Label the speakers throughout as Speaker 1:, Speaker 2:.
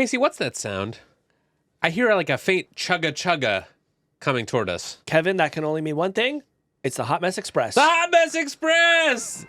Speaker 1: Casey, what's that sound? I hear like a faint chugga-chugga coming toward us.
Speaker 2: Kevin, that can only mean one thing. It's the Hot Mess Express.
Speaker 1: The Hot Mess Express!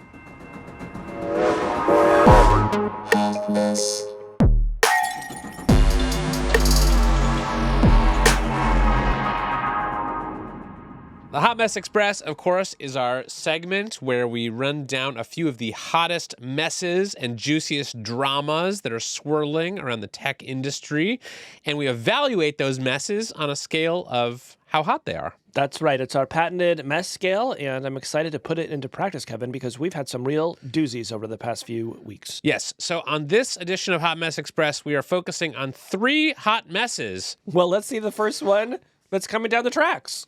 Speaker 1: The Hot Mess Express, of course, is our segment where we run down a few of the hottest messes and juiciest dramas that are swirling around the tech industry, and we evaluate those messes on a scale of how hot they are.
Speaker 2: That's right. It's our patented mess scale, and I'm excited to put it into practice, Kevin, because we've had some real doozies over the past few weeks.
Speaker 1: Yes. So on this edition of Hot Mess Express, we are focusing on 3 hot messes.
Speaker 2: Well, let's see the first one that's coming down the tracks.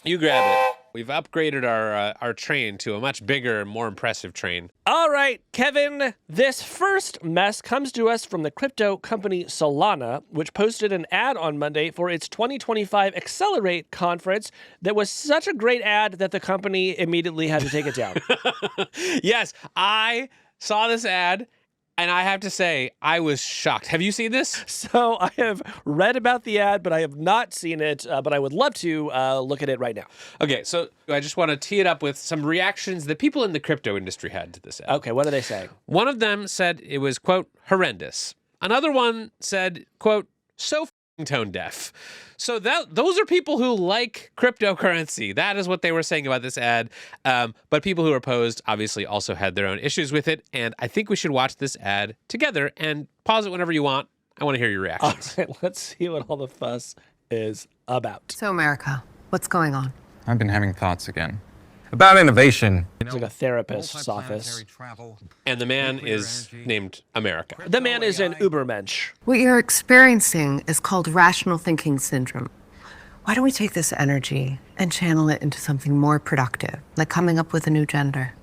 Speaker 1: You grab it. We've upgraded our train to a much bigger, more impressive train.
Speaker 2: All right, Kevin, this first mess comes to us from the crypto company Solana, which posted an ad on Monday for its 2025 Accelerate conference that was such a great ad that the company immediately had to take it down.
Speaker 1: Yes, I saw this ad, and I have to say, I was shocked. Have you seen this?
Speaker 2: So I have read about the ad, but I have not seen it, but I would love to look at it right now.
Speaker 1: Okay, so I just want to tee it up with some reactions that people in the crypto industry had to this ad.
Speaker 2: Okay, what are they saying?
Speaker 1: One of them said it was, quote, horrendous. Another one said, quote, so f***ing tone deaf. So those are people who like cryptocurrency. That is what they were saying about this ad. But people who are opposed obviously also had their own issues with it. And I think we should watch this ad together and pause it whenever you want. I want to hear your reactions.
Speaker 2: All right, let's see what all the fuss is about.
Speaker 3: So, America, what's going on?
Speaker 4: I've been having thoughts again. About innovation.
Speaker 2: It's like a therapist's office.
Speaker 1: And the man is named America.
Speaker 2: The man is an Ubermensch.
Speaker 3: What you're experiencing is called rational thinking syndrome. Why don't we take this energy and channel it into something more productive, like coming up with a new gender?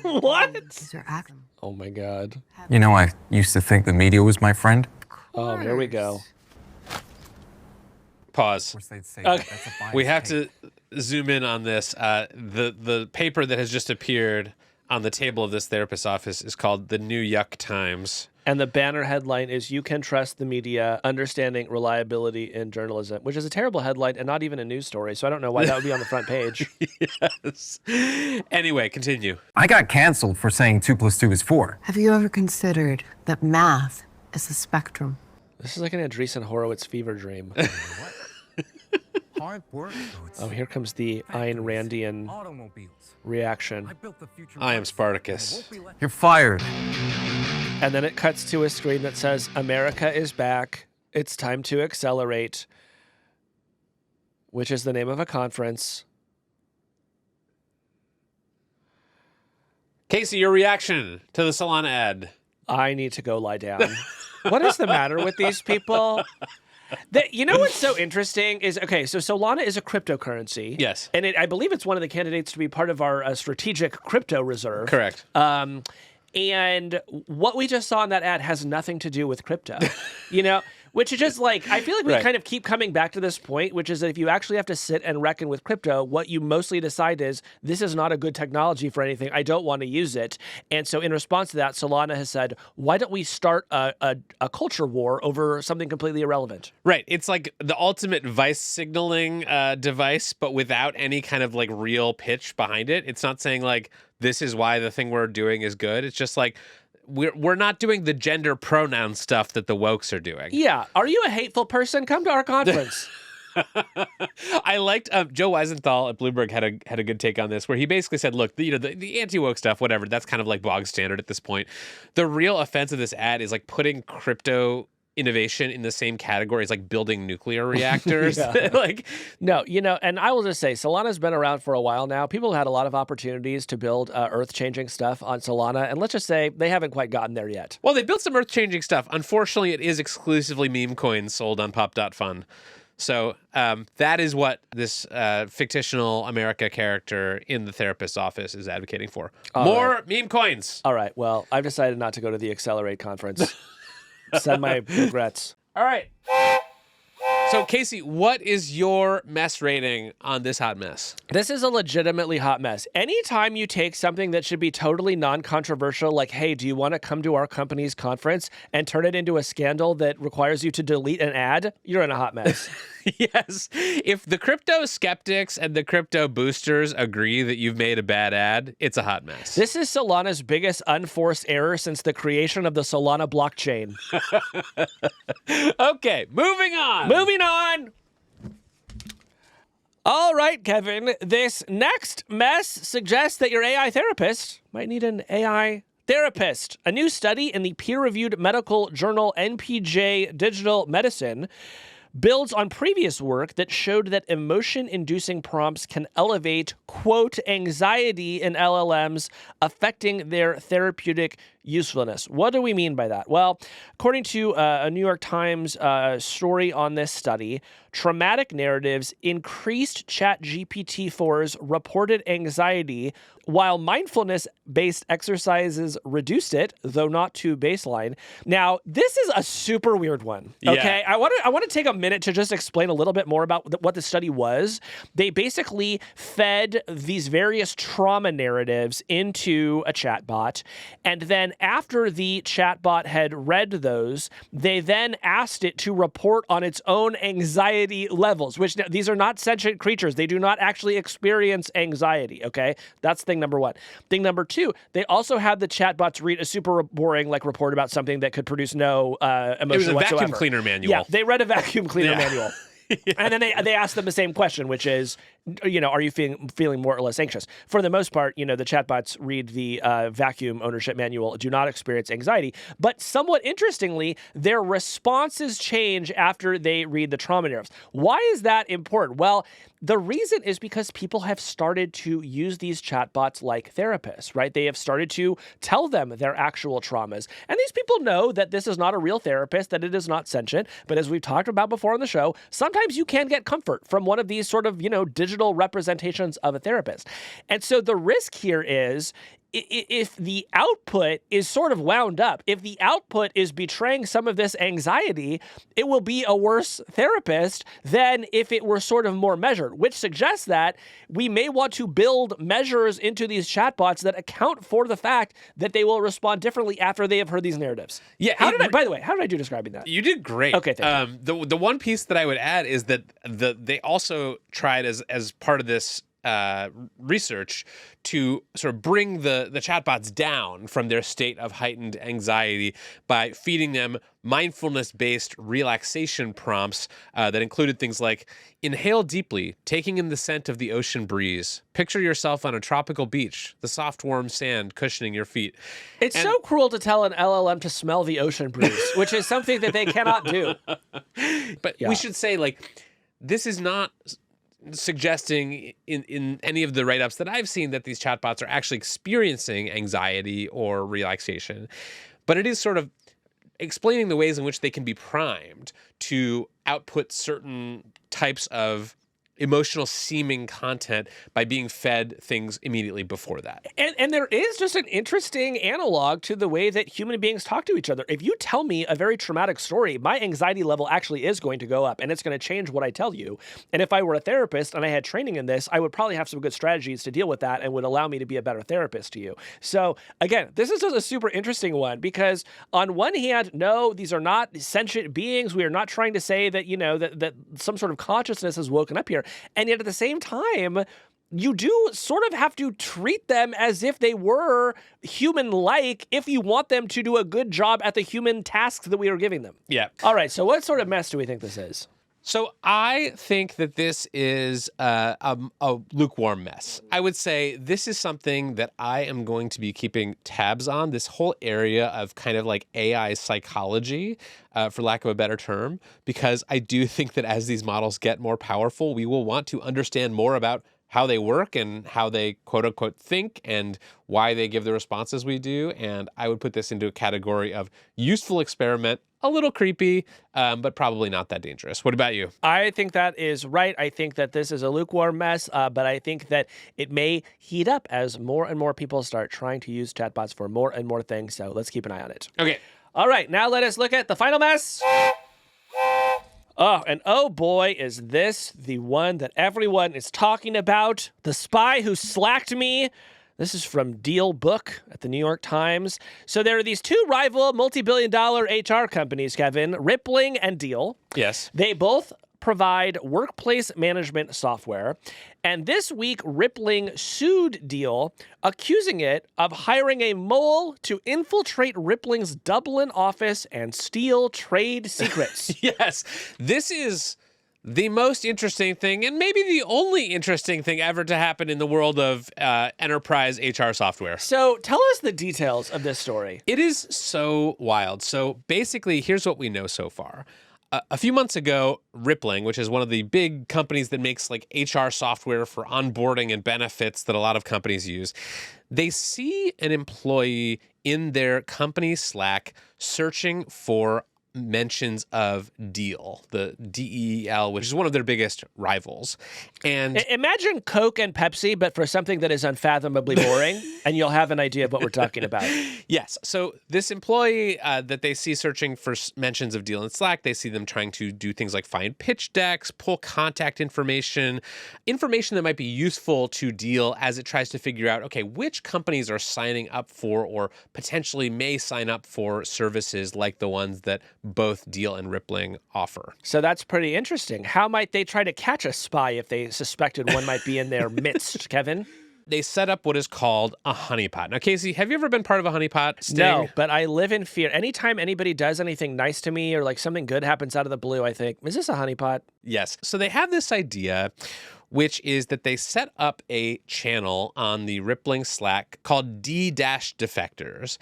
Speaker 2: What?
Speaker 3: These are acts.
Speaker 2: Oh my God.
Speaker 4: You know, I used to think the media was my friend.
Speaker 2: Oh, here we go.
Speaker 1: Pause.
Speaker 2: Okay.
Speaker 1: We have to zoom in on this. The paper that has just appeared on the table of this therapist's office is called The New Yuck Times.
Speaker 2: And the banner headline is "You Can Trust the Media, Understanding Reliability in Journalism," which is a terrible headline and not even a news story. So I don't know why that would be on the front page.
Speaker 1: Yes. Anyway, continue.
Speaker 4: I got canceled for saying 2 + 2 is 4.
Speaker 3: Have you ever considered that math is a spectrum?
Speaker 2: This is like an Andreessen Horowitz fever dream.
Speaker 4: Hard work.
Speaker 2: Oh, here comes the Ayn Randian reaction.
Speaker 1: I am Spartacus.
Speaker 4: You're fired.
Speaker 2: And then it cuts to a screen that says, "America is back. It's time to accelerate," which is the name of a conference.
Speaker 1: Casey, your reaction to the Solana ad.
Speaker 2: I need to go lie down. What is the matter with these people? You know what's so interesting is, okay, so Solana is a cryptocurrency.
Speaker 1: Yes.
Speaker 2: And I believe it's one of the candidates to be part of our strategic crypto reserve.
Speaker 1: Correct.
Speaker 2: And what we just saw in that ad has nothing to do with crypto, you know, which is just like, I feel like we kind of keep coming back to this point, which is that if you actually have to sit and reckon with crypto, what you mostly decide is, this is not a good technology for anything. I don't want to use it. And so in response to that, Solana has said, why don't we start a culture war over something completely irrelevant?
Speaker 1: Right. It's like the ultimate vice signaling device, but without any kind of like real pitch behind it. It's not saying like, this is why the thing we're doing is good. It's just like, we're not doing the gender pronoun stuff that the wokes are doing.
Speaker 2: Yeah. Are you a hateful person? Come to our conference.
Speaker 1: I liked Joe Weisenthal at Bloomberg had a good take on this, where he basically said, look, the anti-woke stuff, whatever, that's kind of like bog standard at this point. The real offense of this ad is like putting crypto innovation in the same category as like building nuclear reactors. Like,
Speaker 2: no, you know, and I will just say, Solana's been around for a while now. People had a lot of opportunities to build earth-changing stuff on Solana, and let's just say they haven't quite gotten there yet.
Speaker 1: Well, they built some earth-changing stuff. Unfortunately, it is exclusively meme coins sold on pop.fun. So that is what this fictional America character in the therapist's office is advocating for. More meme coins.
Speaker 2: All right, well, I've decided not to go to the Accelerate conference. Send my regrets.
Speaker 1: All right. So, Casey, what is your mess rating on this hot mess?
Speaker 2: This is a legitimately hot mess. Anytime you take something that should be totally non-controversial, like, hey, do you want to come to our company's conference, and turn it into a scandal that requires you to delete an ad, you're in a hot mess.
Speaker 1: Yes. If the crypto skeptics and the crypto boosters agree that you've made a bad ad, it's a hot mess.
Speaker 2: This is Solana's biggest unforced error since the creation of the Solana blockchain.
Speaker 1: Okay, moving on.
Speaker 2: Moving on. All right, Kevin. This next mess suggests that your AI therapist might need an AI therapist. A new study in the peer-reviewed medical journal NPJ Digital Medicine builds on previous work that showed that emotion-inducing prompts can elevate, quote, anxiety in LLMs, affecting their therapeutic usefulness. What do we mean by that? Well, according to a New York Times story on this study, traumatic narratives increased ChatGPT-4's reported anxiety, while mindfulness-based exercises reduced it, though not to baseline. Now, this is a super weird one. Okay,
Speaker 1: Yeah.
Speaker 2: I want to take a minute to just explain a little bit more about what the study was. They basically fed these various trauma narratives into a chatbot, and then after the chatbot had read those, they then asked it to report on its own anxiety levels, which these are not sentient creatures. They do not actually experience anxiety, okay? That's thing number one. Thing number two, they also had the chatbots read a super boring report about something that could produce no emotion
Speaker 1: It was a
Speaker 2: whatsoever.
Speaker 1: vacuum cleaner manual.
Speaker 2: Yeah, they read a vacuum cleaner manual. And then they asked them the same question, which is, are you feeling more or less anxious? For the most part, the chatbots read the vacuum ownership manual, do not experience anxiety. But somewhat interestingly, their responses change after they read the trauma narratives. Why is that important? Well, the reason is because people have started to use these chatbots like therapists, right? They have started to tell them their actual traumas. And these people know that this is not a real therapist, that it is not sentient. But as we've talked about before on the show, sometimes you can get comfort from one of these sort of, digital representations of a therapist. And so the risk here is, if the output is sort of wound up, if the output is betraying some of this anxiety, it will be a worse therapist than if it were sort of more measured, which suggests that we may want to build measures into these chatbots that account for the fact that they will respond differently after they have heard these narratives.
Speaker 1: Yeah.
Speaker 2: By the way, how did I do describing that?
Speaker 1: You did great.
Speaker 2: Okay, thank
Speaker 1: you. The one piece that I would add is that they also tried as part of this research to sort of bring the chatbots down from their state of heightened anxiety by feeding them mindfulness-based relaxation prompts that included things like inhale deeply, taking in the scent of the ocean breeze. Picture yourself on a tropical beach, the soft, warm sand cushioning your feet.
Speaker 2: It's so cruel to tell an LLM to smell the ocean breeze, which is something that they cannot do.
Speaker 1: But we should say, this is not suggesting in any of the write-ups that I've seen that these chatbots are actually experiencing anxiety or relaxation, but it is sort of explaining the ways in which they can be primed to output certain types of emotional seeming content by being fed things immediately before that.
Speaker 2: And there is just an interesting analog to the way that human beings talk to each other. If you tell me a very traumatic story, my anxiety level actually is going to go up, and it's going to change what I tell you. And if I were a therapist and I had training in this, I would probably have some good strategies to deal with that and would allow me to be a better therapist to you. So again, this is just a super interesting one because on one hand, no, these are not sentient beings. We are not trying to say that, that some sort of consciousness has woken up here. And yet at the same time, you do sort of have to treat them as if they were human-like if you want them to do a good job at the human tasks that we are giving them.
Speaker 1: Yeah.
Speaker 2: All right, so what sort of mess do we think this is?
Speaker 1: So I think that this is a lukewarm mess. I would say this is something that I am going to be keeping tabs on, this whole area of kind of AI psychology, for lack of a better term, because I do think that as these models get more powerful, we will want to understand more about how they work and how they quote unquote think and why they give the responses we do. And I would put this into a category of useful experiment, a little creepy, but probably not that dangerous. What about you?
Speaker 2: I think that is right. I think that this is a lukewarm mess, but I think that it may heat up as more and more people start trying to use chatbots for more and more things. So let's keep an eye on it.
Speaker 1: Okay.
Speaker 2: All right, now let us look at the final mess. Oh, and oh boy, is this the one that everyone is talking about. The spy who slacked me. This is from Deel book at the New York Times. So there are these two rival multi-billion-dollar HR companies, Kevin, Rippling and Deel.
Speaker 1: Yes.
Speaker 2: They both provide workplace management software. And this week, Rippling sued Deel, accusing it of hiring a mole to infiltrate Rippling's Dublin office and steal trade secrets.
Speaker 1: Yes. This is the most interesting thing, and maybe the only interesting thing ever to happen in the world of enterprise HR software.
Speaker 2: So tell us the details of this story.
Speaker 1: It is so wild. So basically, here's what we know so far. A few months ago, Rippling, which is one of the big companies that makes like HR software for onboarding and benefits that a lot of companies use, they see an employee in their company Slack searching for mentions of Deel, the Deel, which is one of their biggest rivals. And
Speaker 2: imagine Coke and Pepsi, but for something that is unfathomably boring, and you'll have an idea of what we're talking about.
Speaker 1: Yes. So this employee that they see searching for mentions of Deel in Slack, they see them trying to do things like find pitch decks, pull contact information that might be useful to Deel as it tries to figure out, okay, which companies are signing up for or potentially may sign up for services like the ones that both Deel and Rippling offer.
Speaker 2: So that's pretty interesting. How might they try to catch a spy if they suspected one might be in their midst, Kevin?
Speaker 1: They set up what is called a honeypot. Now, Casey, have you ever been part of a honeypot sting?
Speaker 2: No, but I live in fear. Anytime anybody does anything nice to me or like something good happens out of the blue, I think, is this a honeypot?
Speaker 1: Yes. So they have this idea, which is that they set up a channel on the Rippling Slack called D-Defectors.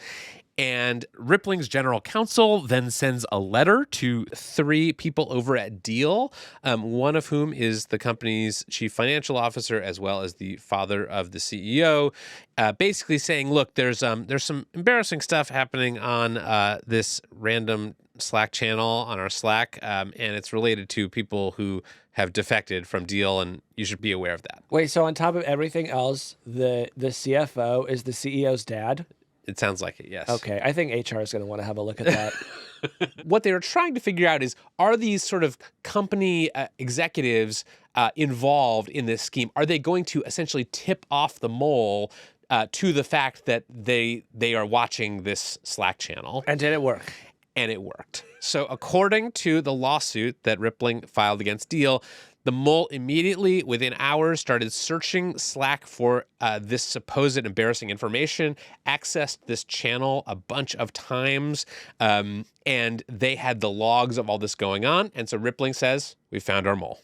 Speaker 1: And Rippling's general counsel then sends a letter to 3 people over at Deel, one of whom is the company's chief financial officer, as well as the father of the CEO, basically saying, look, there's some embarrassing stuff happening on this random Slack channel on our Slack, and it's related to people who have defected from Deel, and you should be aware of that.
Speaker 2: Wait, so on top of everything else, the CFO is the CEO's dad?
Speaker 1: It sounds like it, yes.
Speaker 2: Okay, I think HR is going to want to have a look at that.
Speaker 1: What they were trying to figure out is, are these sort of company executives involved in this scheme? Are they going to essentially tip off the mole to the fact that they are watching this Slack channel?
Speaker 2: And did it work?
Speaker 1: And it worked. So according to the lawsuit that Rippling filed against Deel, the mole immediately, within hours, started searching Slack for this supposed embarrassing information, accessed this channel a bunch of times, and they had the logs of all this going on. And so Rippling says, we found our mole.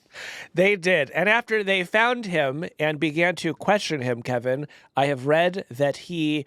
Speaker 2: They did. And after they found him and began to question him, Kevin, I have read that he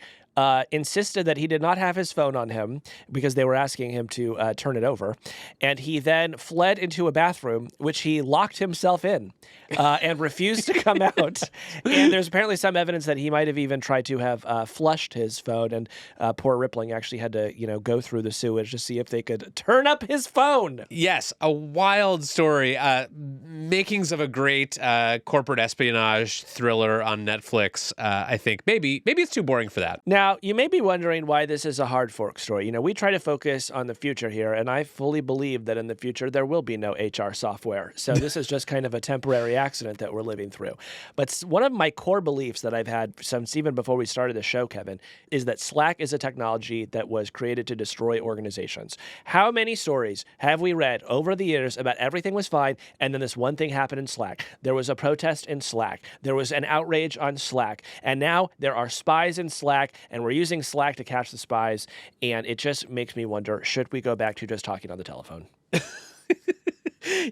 Speaker 2: insisted that he did not have his phone on him because they were asking him to turn it over. And he then fled into a bathroom, which he locked himself in and refused to come out. And there's apparently some evidence that he might have even tried to have flushed his phone. And poor Rippling actually had to, go through the sewage to see if they could turn up his phone.
Speaker 1: Yes, a wild story. Makings of a great corporate espionage thriller on Netflix. I think maybe it's too boring for that.
Speaker 2: Now, you may be wondering why this is a hard fork story. We try to focus on the future here, and I fully believe that in the future there will be no HR software. So this is just kind of a temporary accident that we're living through. But one of my core beliefs that I've had since even before we started the show, Kevin, is that Slack is a technology that was created to destroy organizations. How many stories have we read over the years about everything was fine, and then this one thing happened in Slack? There was a protest in Slack. There was an outrage on Slack. And now there are spies in Slack, and we're using Slack to catch the spies, and it just makes me wonder, should we go back to just talking on the telephone?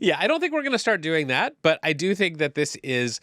Speaker 1: Yeah, I don't think we're going to start doing that, but I do think that this is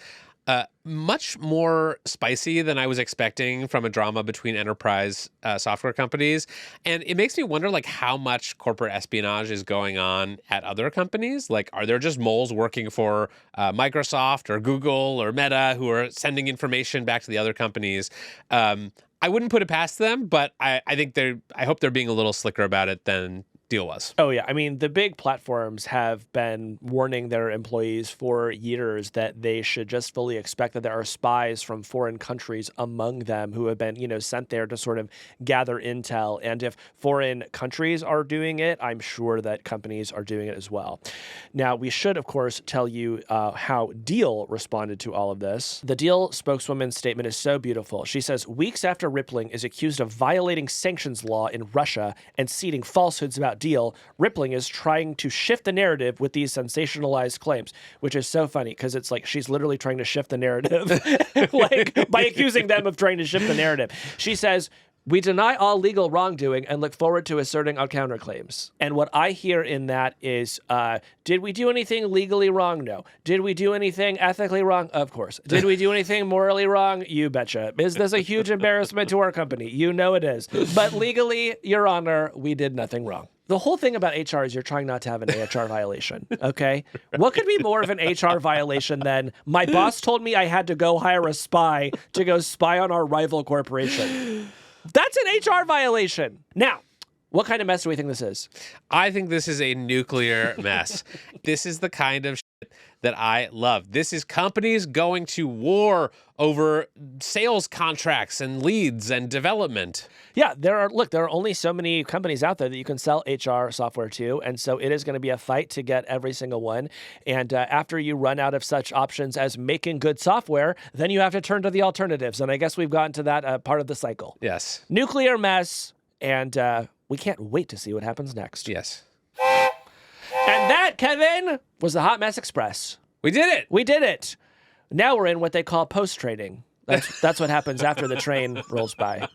Speaker 1: much more spicy than I was expecting from a drama between enterprise software companies. And it makes me wonder, how much corporate espionage is going on at other companies. Are there just moles working for Microsoft or Google or Meta who are sending information back to the other companies? I wouldn't put it past them, but I think I hope they're being a little slicker about it than Deel was.
Speaker 2: Oh, yeah. I mean, the big platforms have been warning their employees for years that they should just fully expect that there are spies from foreign countries among them who have been, sent there to sort of gather intel. And if foreign countries are doing it, I'm sure that companies are doing it as well. Now, we should, of course, tell you how Deel responded to all of this. The Deel spokeswoman's statement is so beautiful. She says, weeks after Rippling is accused of violating sanctions law in Russia and seeding falsehoods about Deel, Rippling is trying to shift the narrative with these sensationalized claims, which is so funny because it's like she's literally trying to shift the narrative like by accusing them of trying to shift the narrative. She says, we deny all legal wrongdoing and look forward to asserting our counterclaims. And what I hear in that is, did we do anything legally wrong? No. Did we do anything ethically wrong? Of course. Did we do anything morally wrong? You betcha. Is this a huge embarrassment to our company? You know it is. But legally, Your Honor, we did nothing wrong. The whole thing about HR is you're trying not to have an HR violation, okay? What could be more of an HR violation than my boss told me I had to go hire a spy to go spy on our rival corporation? That's an HR violation. Now, what kind of mess do we think this is?
Speaker 1: I think this is a nuclear mess. This is the kind of shit that I love. This is companies going to war over sales contracts and leads and development.
Speaker 2: Yeah, there are only so many companies out there that you can sell HR software to, and so it is going to be a fight to get every single one. And after you run out of such options as making good software, then you have to turn to the alternatives. And I guess we've gotten to that part of the cycle.
Speaker 1: Yes.
Speaker 2: Nuclear mess, and we can't wait to see what happens next.
Speaker 1: Yes.
Speaker 2: And that, Kevin, was the Hot Mess Express.
Speaker 1: We did it.
Speaker 2: We did it. Now we're in what they call post-trading. That's what happens after the train rolls by.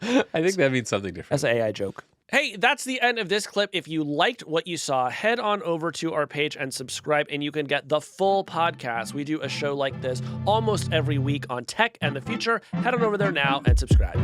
Speaker 1: I think that means something different.
Speaker 2: That's an AI joke. Hey, that's the end of this clip. If you liked what you saw, head on over to our page and subscribe, and you can get the full podcast. We do a show like this almost every week on tech and the future. Head on over there now and subscribe.